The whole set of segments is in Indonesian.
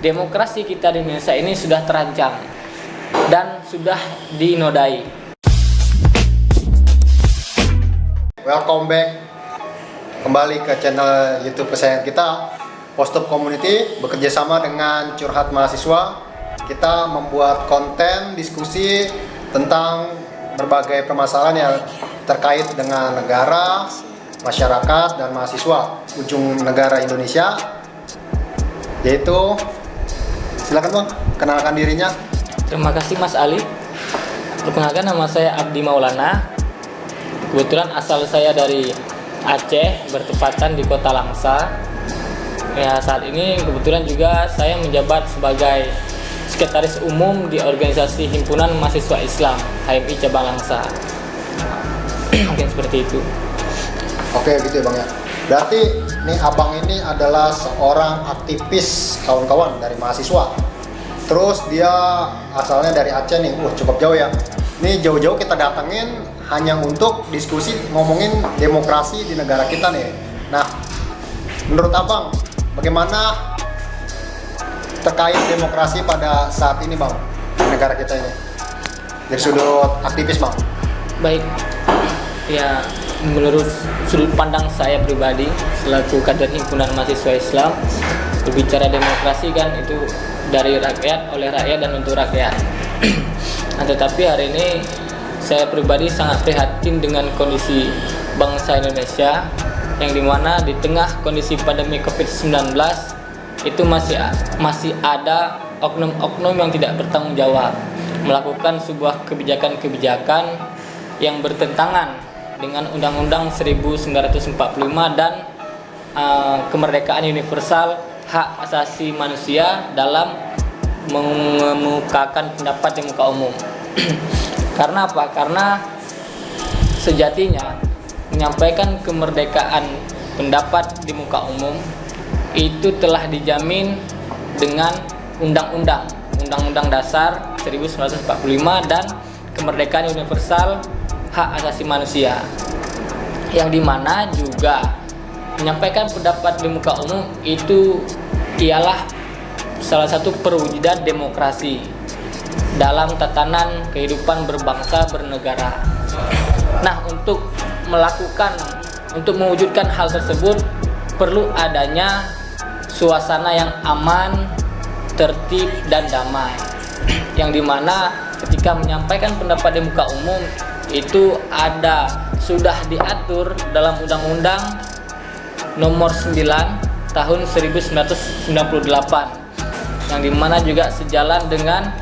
demokrasi kita di Indonesia ini sudah terancam dan sudah dinodai. Welcome back kembali ke channel YouTube kesayangan kita, Postop Community, bekerja sama dengan Curhat Mahasiswa. Kita membuat konten diskusi tentang berbagai permasalahan yang terkait dengan negara, masyarakat, dan mahasiswa ujung negara Indonesia. Yaitu, silakan Bang, kenalkan dirinya. Terima kasih Mas Ali. Perkenalkan, nama saya Abdi Maulana. Kebetulan asal saya dari Aceh, bertepatan di Kota Langsa. Ya, saat ini kebetulan juga saya menjabat sebagai Sekretaris Umum di Organisasi Himpunan Mahasiswa Islam HMI Cabang Langsa. Mungkin seperti itu. Oke, gitu ya Bang ya. Berarti nih Abang ini adalah seorang aktivis kawan-kawan dari mahasiswa. Terus dia asalnya dari Aceh nih, cukup jauh ya. Ini jauh-jauh kita datengin hanya untuk diskusi ngomongin demokrasi di negara kita nih. Nah, menurut Abang, bagaimana terkait demokrasi pada saat ini Bang, di negara kita ini? Dari sudut aktivis Bang. Baik, ya menurut sudut pandang saya pribadi selaku kader himpunan mahasiswa Islam, berbicara demokrasi kan itu dari rakyat, oleh rakyat, dan untuk rakyat. Nah, tetapi hari ini saya pribadi sangat prihatin dengan kondisi bangsa Indonesia yang dimana di tengah kondisi pandemi COVID-19 itu masih ada oknum-oknum yang tidak bertanggung jawab melakukan sebuah kebijakan-kebijakan yang bertentangan dengan Undang-Undang 1945 dan kemerdekaan universal, hak asasi manusia dalam mengemukakan pendapat di muka umum. Karena apa? Karena sejatinya menyampaikan kemerdekaan pendapat di muka umum itu telah dijamin dengan Undang-Undang Dasar 1945 dan kemerdekaan universal, hak asasi manusia, yang dimana juga menyampaikan pendapat di muka umum itu ialah salah satu perwujudan demokrasi dalam tatanan kehidupan berbangsa bernegara. Nah, untuk mewujudkan hal tersebut perlu adanya suasana yang aman, tertib, dan damai, yang dimana ketika menyampaikan pendapat di muka umum itu sudah diatur dalam Undang-Undang Nomor 9 Tahun 1998, yang dimana juga sejalan dengan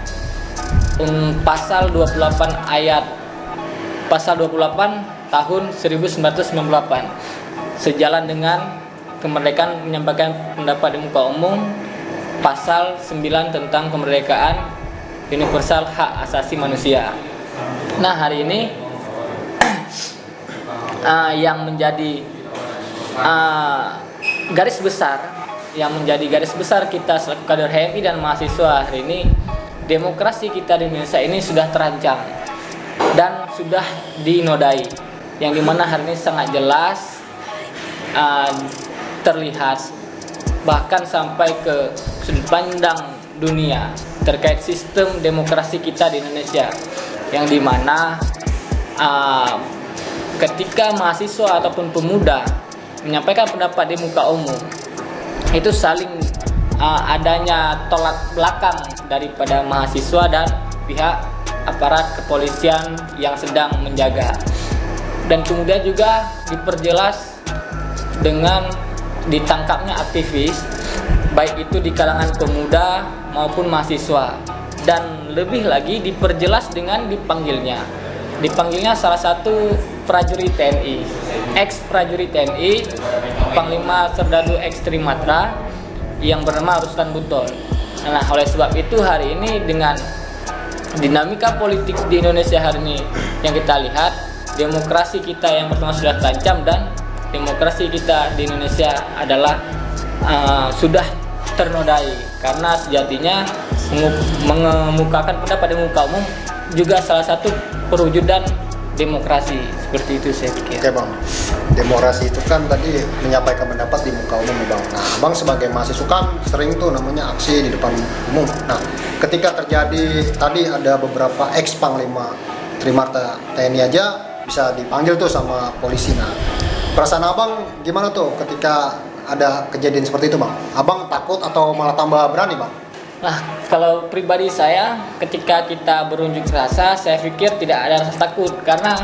Pasal 28 Tahun 1998, sejalan dengan kemerdekaan menyampaikan pendapat di muka umum, Pasal 9 tentang kemerdekaan universal, hak asasi manusia. Nah, hari ini yang menjadi garis besar kita selaku kader HMI dan mahasiswa hari ini, demokrasi kita di Indonesia ini sudah terancam dan sudah dinodai, yang dimana hari ini sangat jelas terlihat bahkan sampai ke sudut pandang dunia terkait sistem demokrasi kita di Indonesia, yang dimana ketika mahasiswa ataupun pemuda menyampaikan pendapat di muka umum itu saling adanya tolak belakang daripada mahasiswa dan pihak aparat kepolisian yang sedang menjaga, dan kemudian juga diperjelas dengan ditangkapnya aktivis, baik itu di kalangan pemuda maupun mahasiswa, dan lebih lagi diperjelas dengan dipanggilnya salah satu prajurit TNI, ex prajurit TNI, Panglima Serdadu X Trimatra yang bernama Ruslan Buton. Nah, oleh sebab itu hari ini dengan dinamika politik di Indonesia hari ini yang kita lihat, demokrasi kita yang pertama sudah terancam dan demokrasi kita di Indonesia adalah sudah ternodai, karena sejatinya mengemukakan pendapat di muka umum juga salah satu perwujudan demokrasi. Seperti itu saya pikir. Oke bang, demokrasi itu kan tadi menyampaikan pendapat di muka umum bang. Nah abang sebagai mahasiswa kan sering tuh namanya aksi di depan umum. Nah ketika terjadi tadi ada beberapa ex panglima Trimarta TNI aja bisa dipanggil tuh sama polisi. Nah perasaan abang gimana tuh ketika ada kejadian seperti itu bang? Abang takut atau malah tambah berani bang? Nah, kalau pribadi saya, ketika kita berunjuk rasa, saya pikir tidak ada rasa takut karena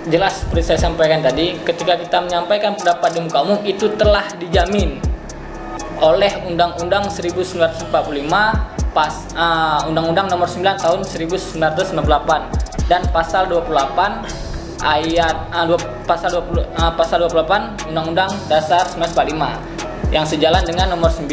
jelas seperti saya sampaikan tadi, ketika kita menyampaikan pendapat di muka umum itu telah dijamin oleh Undang-Undang 1945 Undang-Undang Nomor 9 Tahun 1998 dan Pasal 28 Pasal 28 Undang-Undang Dasar 1945 yang sejalan dengan nomor 9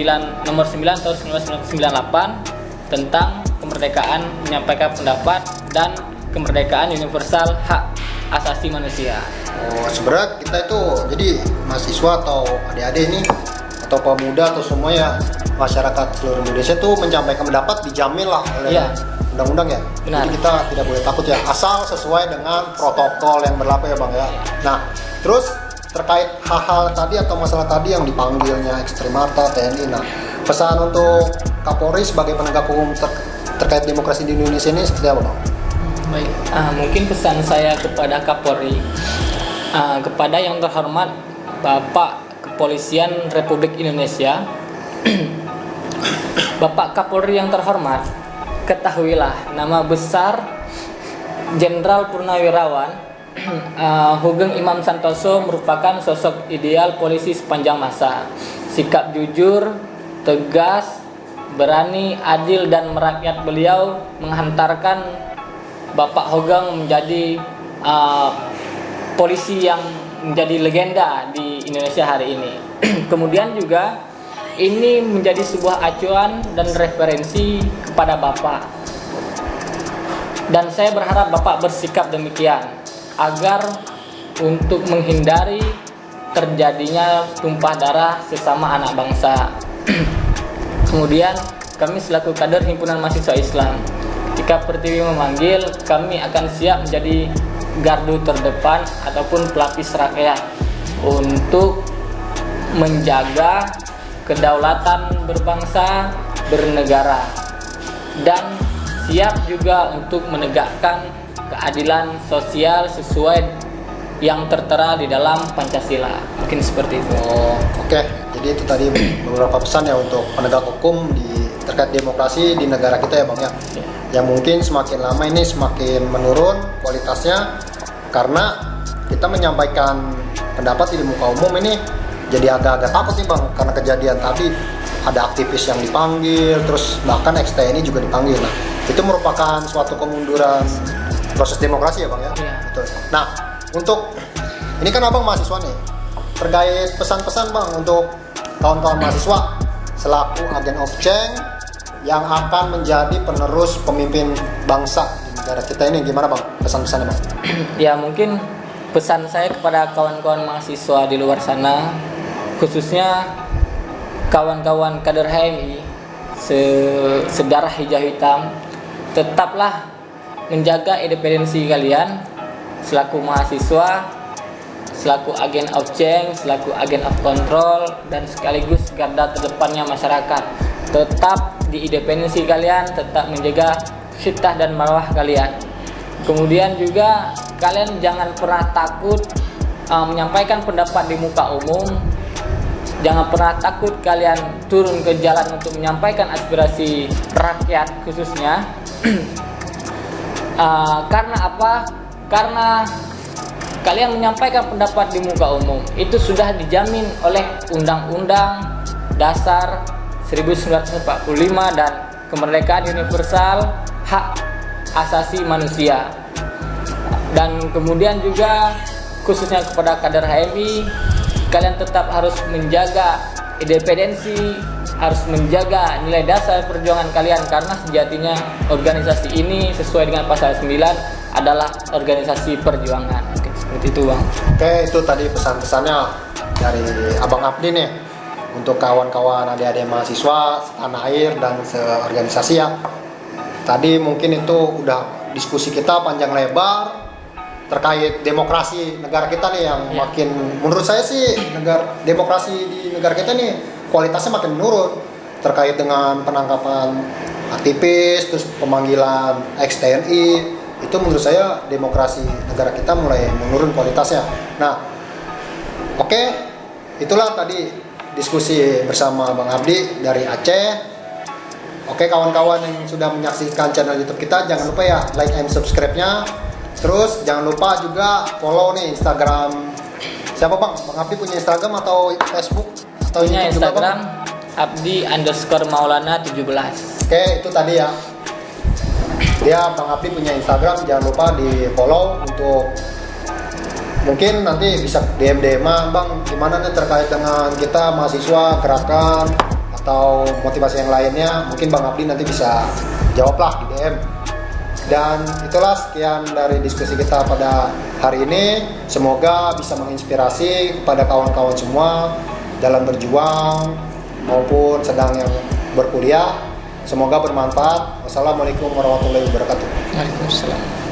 tahun 1998 tentang kemerdekaan menyampaikan pendapat dan kemerdekaan universal hak asasi manusia. Oh, sebenarnya kita itu jadi mahasiswa atau adik-adik ini atau pemuda atau semua ya masyarakat seluruh Indonesia tuh menyampaikan pendapat dijamin lah oleh undang-undang ya. Benar. Jadi kita tidak boleh takut ya asal sesuai dengan protokol yang berlaku ya bang ya. Nah terus terkait hal-hal tadi atau masalah tadi yang dipanggilnya Trimarta TNI, nah pesan untuk Kapolri sebagai penegak hukum terkait demokrasi di Indonesia ini seperti apa bang? Baik, mungkin pesan saya kepada Kapolri, kepada yang terhormat Bapak Kepolisian Republik Indonesia, Bapak Kapolri yang terhormat, ketahuilah nama besar Jenderal Purnawirawan Hugeng Imam Santoso merupakan sosok ideal polisi sepanjang masa. Sikap jujur, tegas, berani, adil dan merakyat beliau menghantarkan Bapak Hugeng menjadi polisi yang menjadi legenda di Indonesia hari ini. Kemudian juga ini menjadi sebuah acuan dan referensi kepada Bapak. Dan saya berharap Bapak bersikap demikian agar untuk menghindari terjadinya tumpah darah sesama anak bangsa. Kemudian kami selaku kader Himpunan Mahasiswa Islam, jika Pertiwi memanggil, kami akan siap menjadi gardu terdepan ataupun pelapis rakyat untuk menjaga kedaulatan berbangsa, bernegara, dan siap juga untuk menegakkan keadilan sosial sesuai yang tertera di dalam Pancasila. Mungkin seperti itu. Oh, oke. Jadi itu tadi beberapa pesan ya untuk penegak hukum terkait demokrasi di negara kita ya bang ya. Yang mungkin semakin lama ini semakin menurun kualitasnya karena kita menyampaikan pendapat di muka umum ini jadi agak-agak takut nih bang karena kejadian tadi ada aktivis yang dipanggil, terus bahkan ex-TNI juga dipanggil. Nah, itu merupakan suatu kemunduran proses demokrasi ya bang ya. Iya. Betul. Nah, untuk ini kan abang mahasiswa nih, terkait pesan-pesan bang untuk kawan-kawan mahasiswa selaku agen of change yang akan menjadi penerus pemimpin bangsa di negara kita ini, gimana bang pesan-pesannya bang? Ya mungkin pesan saya kepada kawan-kawan mahasiswa di luar sana, khususnya kawan-kawan kader HMI sedarah hijau hitam, tetaplah menjaga independensi kalian selaku mahasiswa, selaku agen of change, selaku agen of control, dan sekaligus garda terdepannya masyarakat. Tetap di independensi kalian, tetap menjaga syitah dan marwah kalian. Kemudian juga kalian jangan pernah takut menyampaikan pendapat di muka umum. Jangan pernah takut kalian turun ke jalan untuk menyampaikan aspirasi rakyat khususnya. Karena apa? Karena kalian menyampaikan pendapat di muka umum itu sudah dijamin oleh Undang-Undang Dasar 1945 dan kemerdekaan universal hak asasi manusia. Dan kemudian juga khususnya kepada kader HMI, kalian tetap harus menjaga independensi, harus menjaga nilai dasar perjuangan kalian, karena sejatinya organisasi ini sesuai dengan pasal 9 adalah organisasi perjuangan. Oke, seperti itu bang. Oke, itu tadi pesan-pesannya dari Abang Abdi nih untuk kawan-kawan adik-adik mahasiswa tanah air dan seorganisasi ya. Tadi mungkin itu udah diskusi kita panjang lebar terkait demokrasi negara kita nih yang makin, menurut saya sih demokrasi di negara kita nih kualitasnya makin menurun terkait dengan penangkapan aktivis, terus pemanggilan ex TNI. Itu menurut saya demokrasi negara kita mulai menurun kualitasnya. Nah, oke, itulah tadi diskusi bersama Bang Abdi dari Aceh. Oke, kawan-kawan yang sudah menyaksikan channel YouTube kita, jangan lupa ya like and subscribe-nya. Terus jangan lupa juga follow nih Instagram. Siapa Bang? Bang Abdi punya Instagram atau Facebook atau Punya YouTube juga, Instagram Bang? Abdi_Maulana 17. Oke, itu tadi ya. Dia Bang Abdi punya Instagram, jangan lupa di follow untuk mungkin nanti bisa DM Bang, gimana nih terkait dengan kita mahasiswa gerakan atau motivasi yang lainnya, mungkin Bang Abdi nanti bisa jawablah di DM. Dan itulah sekian dari diskusi kita pada hari ini. Semoga bisa menginspirasi kepada kawan-kawan semua dalam berjuang maupun sedang yang berkuliah. Semoga bermanfaat. Wassalamualaikum warahmatullahi wabarakatuh. Waalaikumsalam.